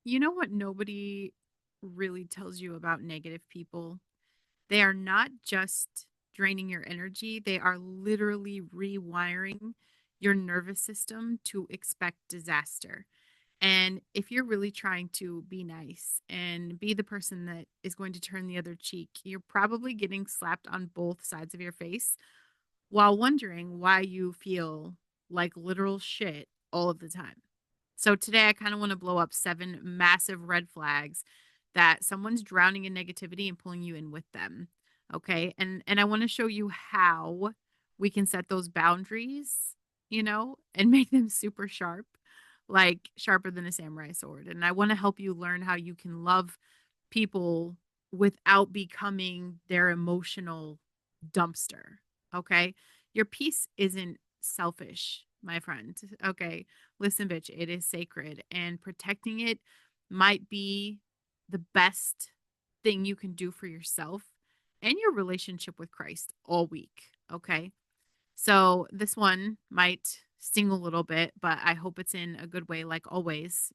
You know what nobody really tells you about negative people? They are not just draining your energy, they are literally rewiring your nervous system to expect disaster. And if you're really trying to be nice and be the person that is going to turn the other cheek, you're probably getting slapped on both sides of your face while wondering why you feel like literal shit all of the time. So today I kind of want to blow up 7 massive red flags that someone's drowning in negativity and pulling you in with them. Okay? And I want to show you how we can set those boundaries, and make them super sharp, like sharper than a samurai sword. And I want to help you learn how you can love people without becoming their emotional dumpster. Okay? Your peace isn't selfish, my friend. Okay? Listen, bitch, it is sacred, and protecting it might be the best thing you can do for yourself and your relationship with Christ all week. Okay? So this one might sting a little bit, but I hope it's in a good way, like always,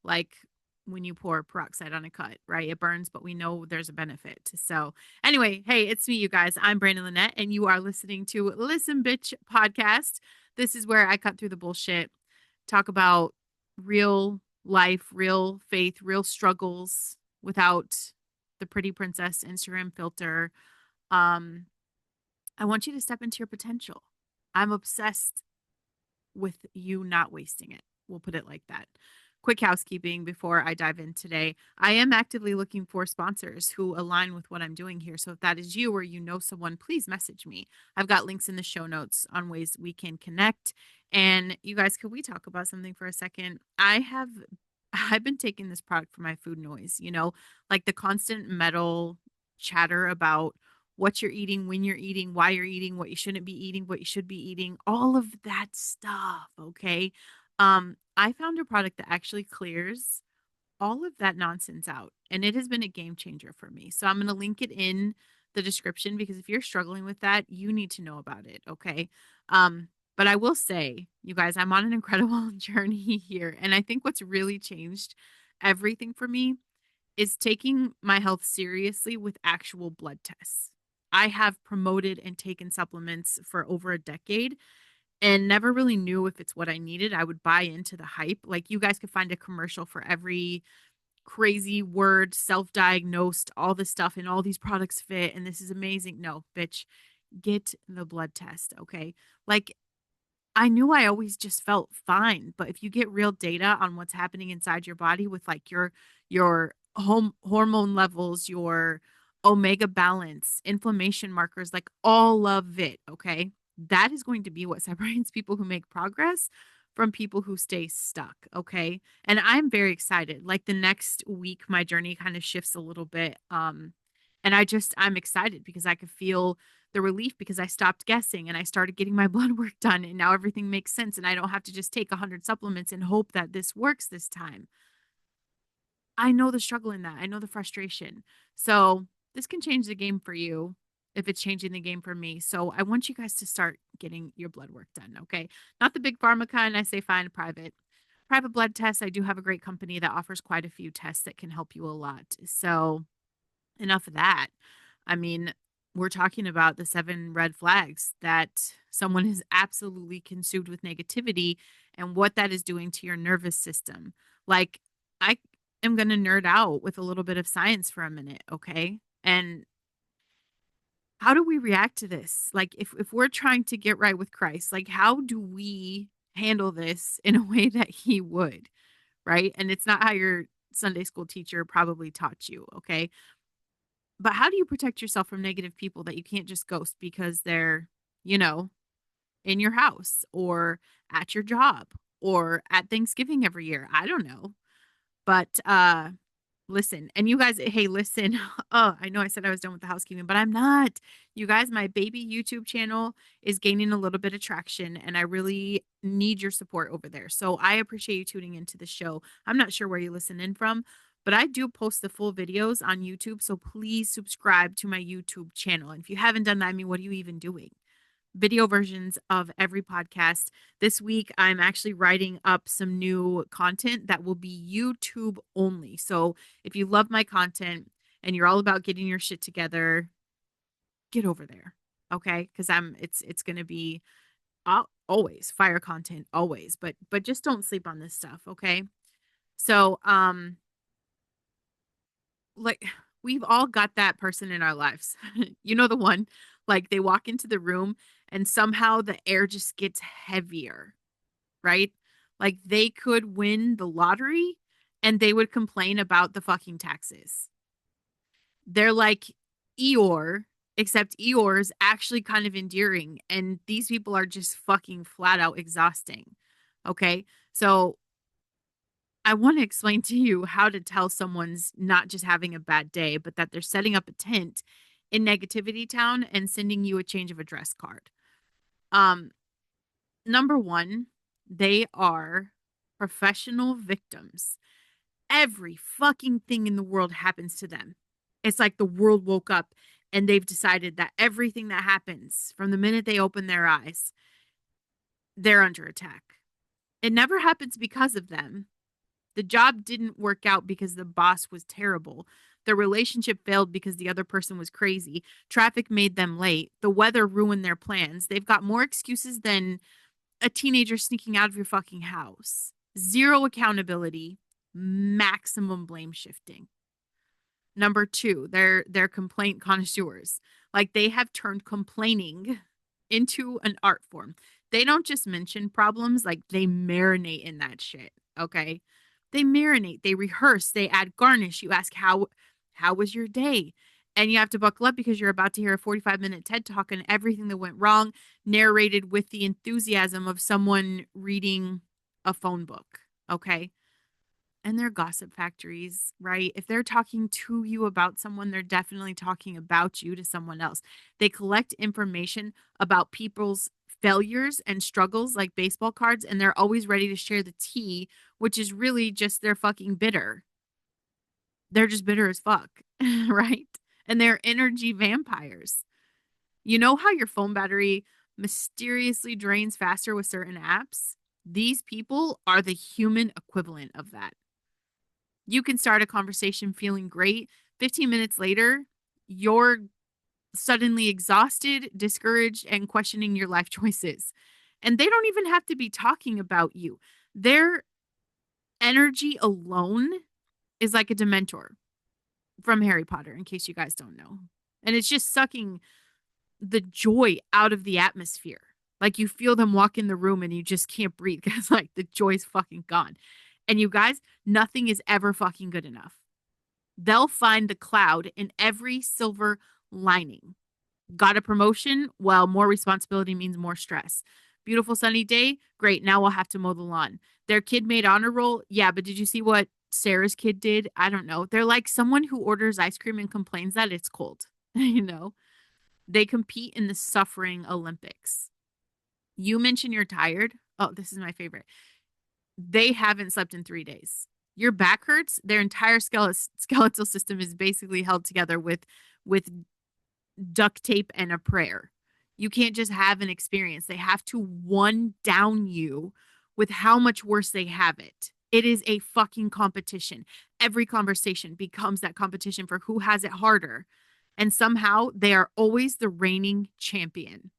like when you pour peroxide on a cut, right? It burns, but we know there's a benefit. So, anyway, hey, it's me, you guys. I'm Brandon Lynette, and you are listening to Listen Bitch Podcast. This is where I cut through the bullshit, talk about real life, real faith, real struggles without the pretty princess Instagram filter. Um, I want you to step into your potential. I'm obsessed with you not wasting it. We'll put it like that. Quick housekeeping before I dive in today. I am actively looking for sponsors who align with what I'm doing here. So if that is you or you know someone, please message me. I've got links in the show notes on ways we can connect. And you guys, could we talk about something for a second? I've been taking this product for my food noise, like the constant metal chatter about what you're eating, when you're eating, why you're eating, what you shouldn't be eating, what you should be eating, all of that stuff. Okay. I found a product that actually clears all of that nonsense out, and it has been a game changer for me. So I'm going to link it in the description because if you're struggling with that, you need to know about it. Okay. But I will say, you guys, I'm on an incredible journey here. And I think what's really changed everything for me is taking my health seriously with actual blood tests. I have promoted and taken supplements for over a decade and never really knew if it's what I needed. I would buy into the hype. Like you guys could find a commercial for every crazy word, self-diagnosed, all this stuff, and all these products fit, and this is amazing. No, bitch, get the blood test, okay? Like I knew I always just felt fine, but if you get real data on what's happening inside your body with like your hormone levels, your omega balance, inflammation markers, like all of it, okay? That is going to be what separates people who make progress from people who stay stuck, okay? And I'm very excited. Like the next week my journey kind of shifts a little bit and I'm excited because I could feel the relief because I stopped guessing and I started getting my blood work done and now everything makes sense and I don't have to just take 100 supplements and hope that this works this time. I know the struggle in that. I know the frustration. So, this can change the game for you if it's changing the game for me. So, I want you guys to start getting your blood work done, okay? Not the big pharma kind. I say find private. Private blood tests. I do have a great company that offers quite a few tests that can help you a lot. So, enough of that. I mean, we're talking about the 7 red flags that someone is absolutely consumed with negativity and what that is doing to your nervous system. Like, I am going to nerd out with a little bit of science for a minute, okay? And how do we react to this? Like, if we're trying to get right with Christ, like, how do we handle this in a way that He would, right? And it's not how your Sunday school teacher probably taught you, okay? But how do you protect yourself from negative people that you can't just ghost because they're, you know, in your house or at your job or at Thanksgiving every year? I don't know. But listen, and you guys, hey, listen. Oh, I know I said I was done with the housekeeping, but I'm not. You guys, my baby YouTube channel is gaining a little bit of traction and I really need your support over there. So I appreciate you tuning into the show. I'm not sure where you listen in from, but I do post the full videos on YouTube. So please subscribe to my YouTube channel. And if you haven't done that, I mean, what are you even doing? video versions of every podcast. This week, I'm actually writing up some new content that will be YouTube only. So if you love my content and you're all about getting your shit together, get over there. Okay. Cause it's going to be always fire content, always, but just don't sleep on this stuff. Okay. So, like we've all got that person in our lives. You know the one, like they walk into the room and somehow the air just gets heavier, right? Like they could win the lottery and they would complain about the fucking taxes. They're like Eeyore, except Eeyore is actually kind of endearing and these people are just fucking flat out exhausting. Okay? So I want to explain to you how to tell someone's not just having a bad day, but that they're setting up a tent in negativity town and sending you a change of address card. Um, Number one, they are professional victims. Every fucking thing in the world happens to them. It's like the world woke up and they've decided that everything that happens from the minute they open their eyes, they're under attack. It never happens because of them. The job didn't work out because the boss was terrible. The relationship failed because the other person was crazy. Traffic made them late. The weather ruined their plans. They've got more excuses than a teenager sneaking out of your fucking house. Zero accountability, maximum blame shifting. Number two, they're complaint connoisseurs. Like they have turned complaining into an art form. They don't just mention problems, like they marinate in that shit. Okay. They marinate, they rehearse, they add garnish. You ask how was your day? And you have to buckle up because you're about to hear a 45-minute TED talk on everything that went wrong, narrated with the enthusiasm of someone reading a phone book. Okay. And they're gossip factories, right? If they're talking to you about someone, they're definitely talking about you to someone else. They collect information about people's failures and struggles like baseball cards, and they're always ready to share the tea, which is really just they're fucking bitter. They're just bitter as fuck, right? And they're energy vampires. You know how your phone battery mysteriously drains faster with certain apps? These people are the human equivalent of that. You can start a conversation feeling great. 15 minutes later, you're suddenly exhausted, discouraged, and questioning your life choices. And they don't even have to be talking about you. Their energy alone is like a Dementor from Harry Potter, in case you guys don't know. And it's just sucking the joy out of the atmosphere. Like you feel them walk in the room and you just can't breathe because like the joy's fucking gone. And you guys, nothing is ever fucking good enough. They'll find the cloud in every silver lining. Got a promotion? Well, more responsibility means more stress. Beautiful sunny day? Great. Now we'll have to mow the lawn. Their kid made honor roll? Yeah, but did you see what Sarah's kid did? I don't know. They're like someone who orders ice cream and complains that it's cold. You know, they compete in the suffering Olympics. You mention you're tired. Oh, this is my favorite. They haven't slept in 3 days. Your back hurts. Their entire skeletal system is basically held together with duct tape and a prayer. You can't just have an experience. They have to one down you with how much worse they have it. It is a fucking competition. Every conversation becomes that competition for who has it harder. And somehow they are always the reigning champion.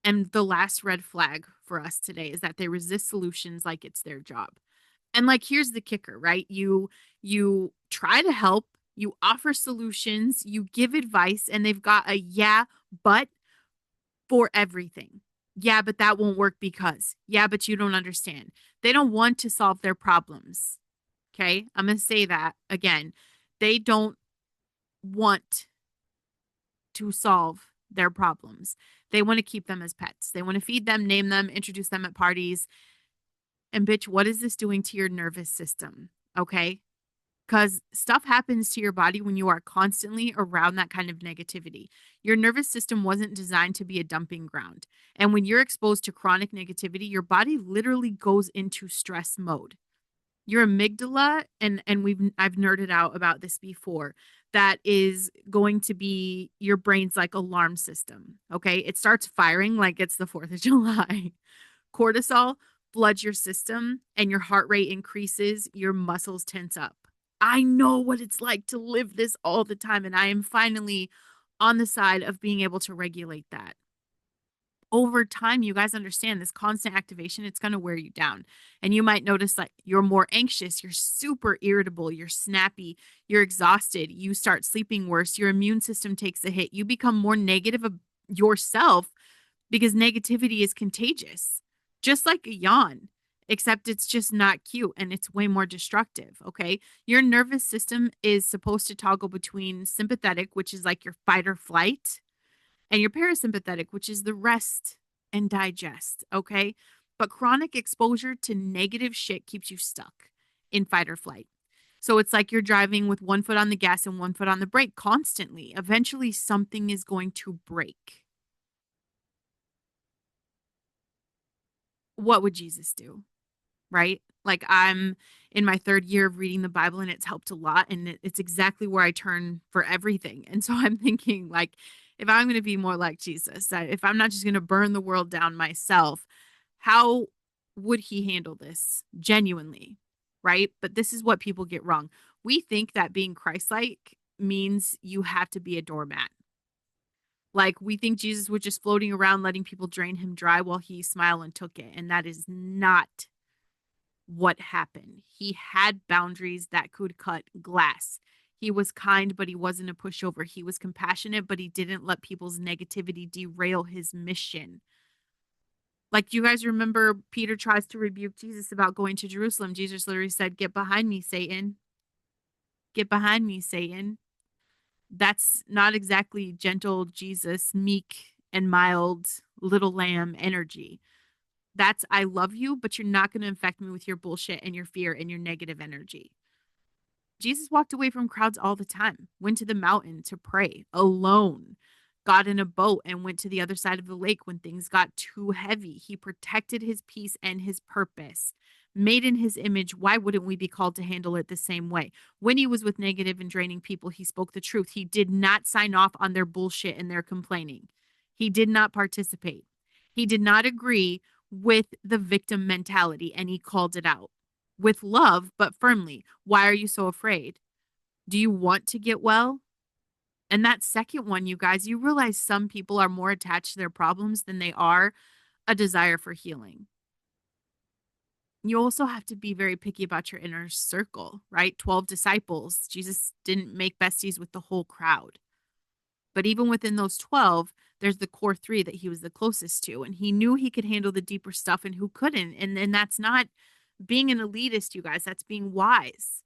And the last red flag for us today is that they resist solutions like it's their job. And like here's the kicker, right? You try to help, you offer solutions, you give advice, and they've got a yeah, but for everything. Yeah, but that won't work because. Yeah, but you don't understand. They don't want to solve their problems. Okay? I'm going to say that again. They don't want to solve their problems. They want to keep them as pets. They want to feed them, name them, introduce them at parties. And bitch, what is this doing to your nervous system? Okay? Because stuff happens to your body when you are constantly around that kind of negativity. Your nervous system wasn't designed to be a dumping ground. And when you're exposed to chronic negativity, your body literally goes into stress mode. Your amygdala, and I've nerded out about this before. that is going to be your brain's like alarm system. Okay. It starts firing like it's the 4th of July. Cortisol floods your system and your heart rate increases, your muscles tense up. I know what it's like to live this all the time, and I am finally on the side of being able to regulate that. Over time, you guys understand this constant activation, it's going to wear you down. And you might notice like you're more anxious, you're super irritable, you're snappy, you're exhausted, you start sleeping worse, your immune system takes a hit, you become more negative of yourself because negativity is contagious, just like a yawn, except it's just not cute and it's way more destructive. Okay. Your nervous system is supposed to toggle between sympathetic, which is like your fight or flight, and your parasympathetic, which is the rest and digest. Okay. But chronic exposure to negative shit keeps you stuck in fight or flight. So it's like you're driving with one foot on the gas and one foot on the brake constantly. Eventually, something is going to break. What would Jesus do? Right? Like I'm in my 3rd year of reading the Bible and it's helped a lot. And it's exactly where I turn for everything. And so I'm thinking, like, if I'm going to be more like Jesus, if I'm not just going to burn the world down myself, how would he handle this genuinely? Right? But this is what people get wrong. We think that being Christ-like means you have to be a doormat. Like we think Jesus was just floating around letting people drain him dry while he smiled and took it. And that is not what happened. He had boundaries that could cut glass. He was kind, but he wasn't a pushover. He was compassionate, but he didn't let people's negativity derail his mission. Like you guys remember, Peter tries to rebuke Jesus about going to Jerusalem. Jesus literally said, "Get behind me, Satan. Get behind me, Satan." That's not exactly gentle Jesus, meek and mild little lamb energy. That's I love you, but you're not going to infect me with your bullshit and your fear and your negative energy. Jesus walked away from crowds all the time, went to the mountain to pray alone, got in a boat and went to the other side of the lake when things got too heavy. He protected his peace and his purpose. Made in his image, why wouldn't we be called to handle it the same way? When he was with negative and draining people, he spoke the truth. He did not sign off on their bullshit and their complaining. He did not participate. He did not agree with the victim mentality and he called it out with love, but firmly. Why are you so afraid? Do you want to get well? And that second one, you guys, you realize some people are more attached to their problems than they are a desire for healing. You also have to be very picky about your inner circle, right? 12 disciples. Jesus didn't make besties with the whole crowd. But even within those 12, there's the core 3 that he was the closest to. And he knew he could handle the deeper stuff and who couldn't. And that's not being an elitist, you guys. That's being wise.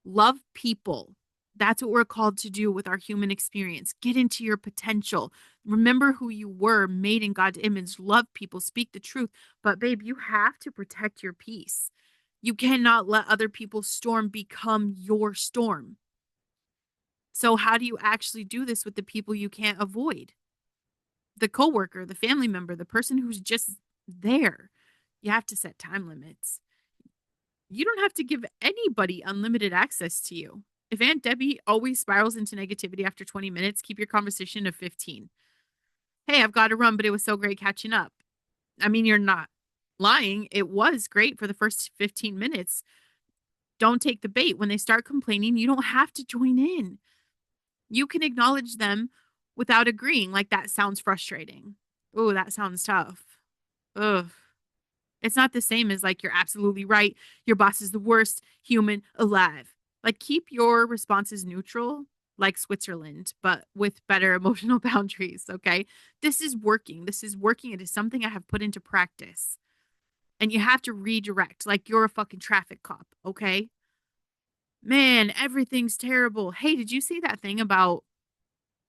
Love people. That's what we're called to do with our human experience. Get into your potential. Remember who you were, made in God's image. Love people. Speak the truth. But, babe, you have to protect your peace. You cannot let other people's storm become your storm. So, how do you actually do this with the people you can't avoid? The coworker, the family member, the person who's just there. You have to set time limits. You don't have to give anybody unlimited access to you. If Aunt Debbie always spirals into negativity after 20 minutes, keep your conversation to 15. Hey, I've got to run, but it was so great catching up. I mean, you're not lying. It was great for the first 15 minutes. Don't take the bait. When they start complaining, you don't have to join in. You can acknowledge them without agreeing. Like, that sounds frustrating. Oh, that sounds tough. Ugh. It's not the same as like, you're absolutely right. Your boss is the worst human alive. Like, keep your responses neutral, like Switzerland, but with better emotional boundaries. Okay. This is working. This is working. It is something I have put into practice. And you have to redirect like you're a fucking traffic cop. Okay. Man, everything's terrible. Hey, did you see that thing about,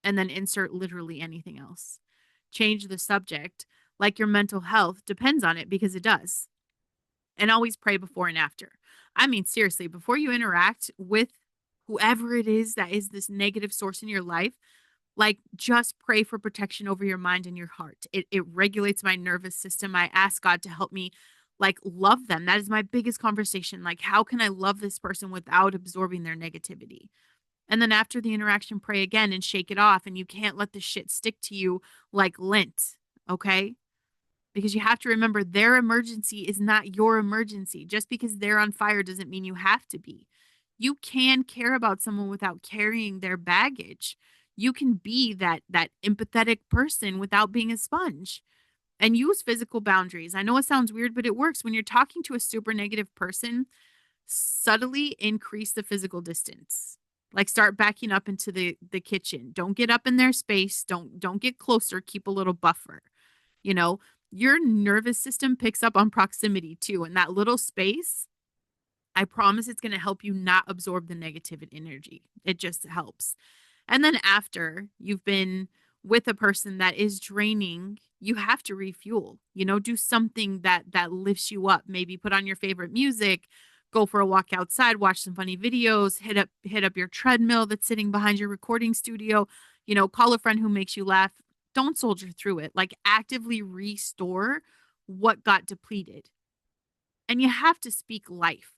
and then insert literally anything else? Change the subject. Like your mental health depends on it because it does. And always pray before and after. I mean, seriously, before you interact with whoever it is that is this negative source in your life, like just pray for protection over your mind and your heart. It regulates my nervous system. I ask God to help me like love them. That is my biggest conversation. Like, how can I love this person without absorbing their negativity? And then after the interaction, pray again and shake it off. And you can't let the shit stick to you like lint. Okay. Because you have to remember their emergency is not your emergency. Just because they're on fire doesn't mean you have to be. You can care about someone without carrying their baggage. You can be that empathetic person without being a sponge and use physical boundaries. I know it sounds weird, but it works. When you're talking to a super negative person, subtly increase the physical distance. Like start backing up into the kitchen. Don't get up in their space. Don't get closer. Keep a little buffer. You know, your nervous system picks up on proximity too. And that little space, I promise it's going to help you not absorb the negative energy. It just helps. And then after you've been with a person that is draining, you have to refuel. Do something that lifts you up. Maybe put on your favorite music, go for a walk outside, watch some funny videos, hit up your treadmill that's sitting behind your recording studio, call a friend who makes you laugh. Don't soldier through it. Like actively restore what got depleted. And you have to speak life.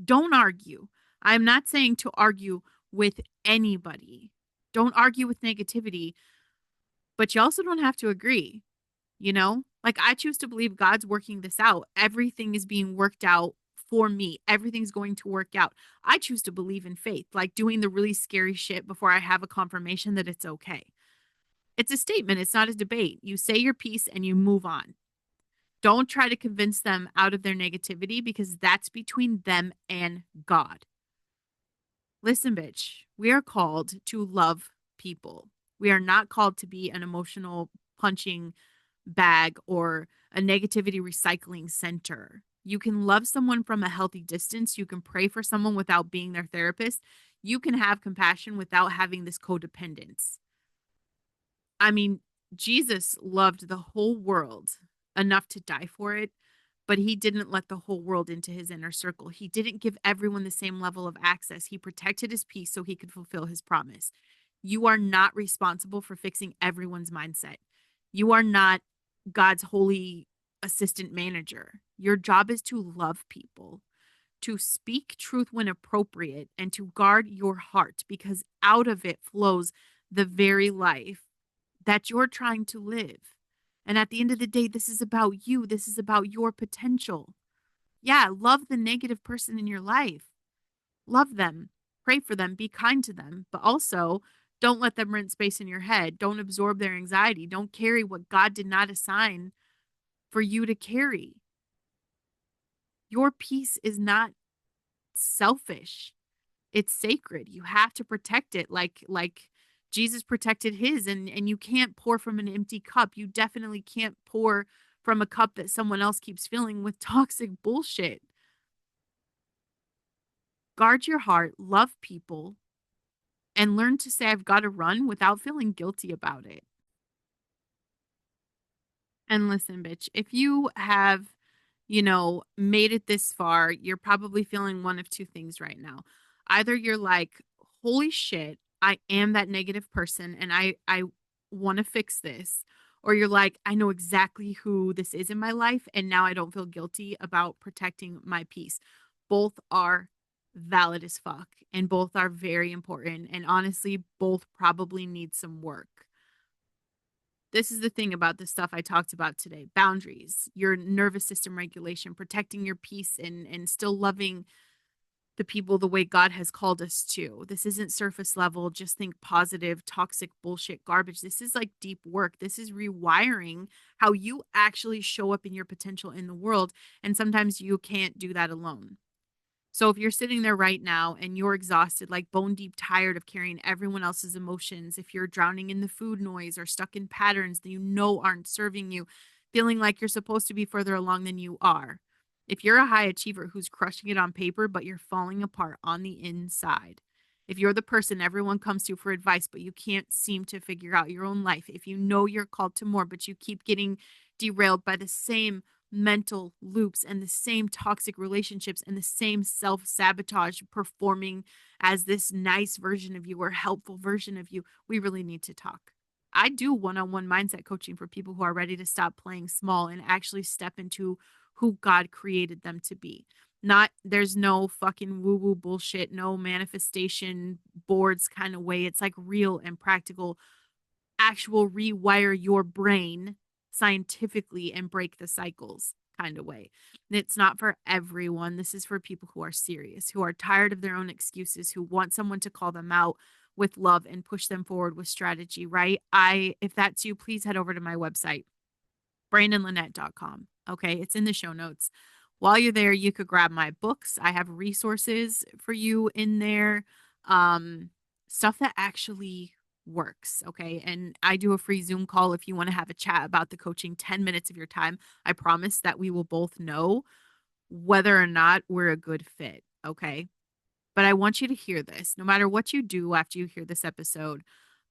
Don't argue. I'm not saying to argue with anybody. Don't argue with negativity, but you also don't have to agree, Like I choose to believe God's working this out. Everything is being worked out for me. Everything's going to work out. I choose to believe in faith, like doing the really scary shit before I have a confirmation that it's okay. It's a statement, it's not a debate. You say your piece and you move on. Don't try to convince them out of their negativity because that's between them and God. Listen, bitch, we are called to love people. We are not called to be an emotional punching bag or a negativity recycling center. You can love someone from a healthy distance. You can pray for someone without being their therapist. You can have compassion without having this codependence. I mean, Jesus loved the whole world enough to die for it, but he didn't let the whole world into his inner circle. He didn't give everyone the same level of access. He protected his peace so he could fulfill his promise. You are not responsible for fixing everyone's mindset. You are not God's holy assistant manager. Your job is to love people, to speak truth when appropriate, and to guard your heart because out of it flows the very life that you're trying to live. And at the end of the day, this is about you. This is about your potential. Yeah, love the negative person in your life. Love them. Pray for them. Be kind to them. But also, don't let them rent space in your head. Don't absorb their anxiety. Don't carry what God did not assign for you to carry. Your peace is not selfish. It's sacred. You have to protect it like Jesus protected his, and you can't pour from an empty cup. You definitely can't pour from a cup that someone else keeps filling with toxic bullshit. Guard your heart, love people, and learn to say I've got to run without feeling guilty about it. And listen, bitch, if you have, made it this far, you're probably feeling one of two things right now. Either you're like, holy shit, I am that negative person and I want to fix this. Or you're like, I know exactly who this is in my life and now I don't feel guilty about protecting my peace. Both are valid as fuck and both are very important. And honestly, both probably need some work. This is the thing about the stuff I talked about today. Boundaries, your nervous system regulation, protecting your peace and still loving the people the way God has called us to. This isn't surface level, just think positive, toxic bullshit garbage. This is like deep work. This is rewiring how you actually show up in your potential in the world. And sometimes you can't do that alone. So if you're sitting there right now and you're exhausted, like bone deep tired of carrying everyone else's emotions, if you're drowning in the food noise or stuck in patterns that you know aren't serving you, feeling like you're supposed to be further along than you are, if you're a high achiever who's crushing it on paper, but you're falling apart on the inside, if you're the person everyone comes to for advice, but you can't seem to figure out your own life, if you know you're called to more, but you keep getting derailed by the same mental loops and the same toxic relationships and the same self-sabotage performing as this nice version of you or helpful version of you, we really need to talk. I do one-on-one mindset coaching for people who are ready to stop playing small and actually step into who God created them to be. Not, there's no fucking woo woo bullshit, no manifestation boards kind of way. It's like real and practical, actual rewire your brain scientifically and break the cycles kind of way. And it's not for everyone. This is for people who are serious, who are tired of their own excuses, who want someone to call them out with love and push them forward with strategy, right? If that's you, please head over to my website, brandonlynette.com. Okay, it's in the show notes. While you're there, you could grab my books. I have resources for you in there, stuff that actually works. Okay, and I do a free Zoom call if you want to have a chat about the coaching, 10 minutes of your time. I promise that we will both know whether or not we're a good fit. Okay, but I want you to hear this. No matter what you do after you hear this episode,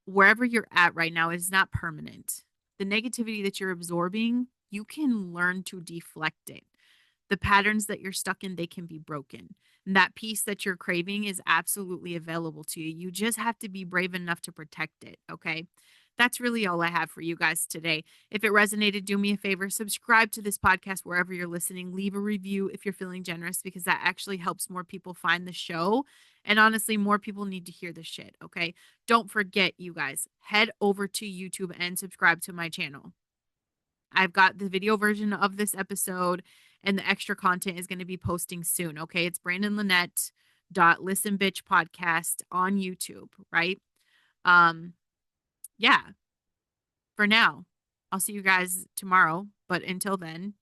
wherever you're at right now, it is not permanent. The negativity that you're absorbing, you can learn to deflect it. The patterns that you're stuck in, they can be broken. And that peace that you're craving is absolutely available to you. You just have to be brave enough to protect it. Okay. That's really all I have for you guys today. If it resonated, do me a favor, subscribe to this podcast wherever you're listening. Leave a review if you're feeling generous, because that actually helps more people find the show. And honestly, more people need to hear this shit. Okay. Don't forget, you guys, head over to YouTube and subscribe to my channel. I've got the video version of this episode, and the extra content is going to be posting soon. Okay. It's Brandon Lynette Listen Bitch podcast on YouTube, right? Yeah, for now, I'll see you guys tomorrow. But until then,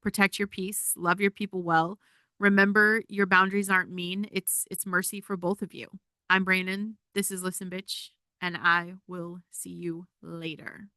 protect your peace, love your people well. Remember, your boundaries aren't mean. It's mercy for both of you. I'm Brandon. This is Listen Bitch, and I will see you later.